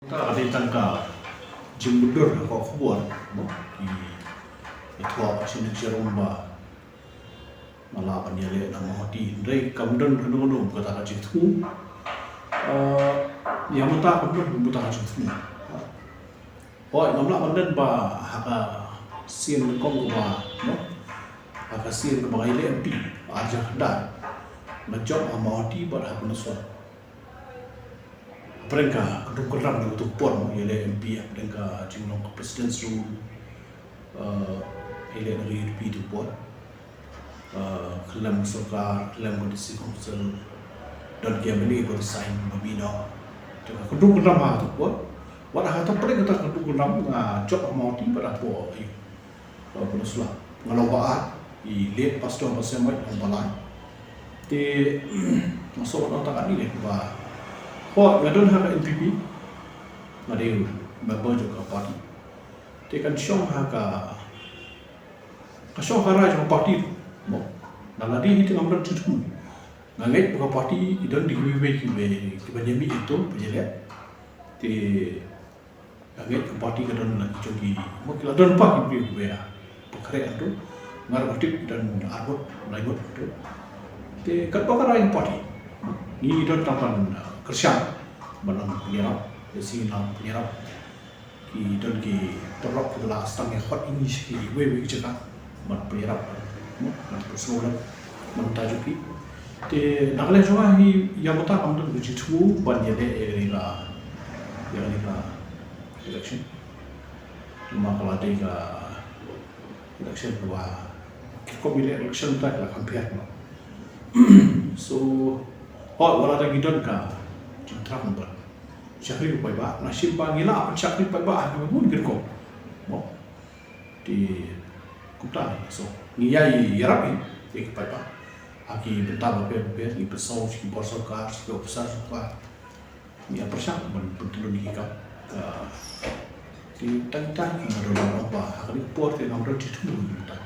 Ta ada tangka jimbudur ko khubor no i thwa sin jeromba mala panyale na mahati rei kamdan kanu ko ta ji thu yamata kamdan bu ta ji thu oi namla pandan ba haka sin kong ba no haka sin ko ba ile mp aja da major amati ba haka naswa mereka kedua ram di untuk pon ile MP mereka jumlah president's room ile dari MP itu pon kelam sokar kelam kondisi council dan cabinet baru sign babino kedua ram ha tu pon wala ha tu mereka tak kedua ram job amount pada po ayu penuslah ngalawaan ile pastor pasemai balai te masuk orang tak ni ba oh, ngadon haka NPP, ngadeu member juga parti. Tekan syong haka, kasyong hara juga parti, mo. Naladi itu ngambil cuci. Ngangai buka parti idon dihiwe kibanyami itu penjelat. Te ngangai ke parti kadon lagi jogi. Mo kila don pak hiwe ya. Pekare itu ngar parti dan arbot lainut itu. Te kat pakar lain parti. Ni idon tampan kerja balang penyerap, desi lam penyerap, ki dan ki terlok adalah stang yang hot ini ki wewe cakap, mat penyerap, mat persoalan, mentajuki. Te nakale juga hi yang mata kamu tu berjitu banyak deh election, cuma kalau ada election bahwa kau bila election tak lah compare so, wala ada gidan ka cinta number syahri pai ba nasib ba ngila syahri pai ba ha mun gir ko mo di kuta so ngiyai yarapi ek pai ba aki betapa be ni pesau si borso ka si besar ka ni persang betul ni ka di tang-tang ngado ba hakali por te ngamro ditu ta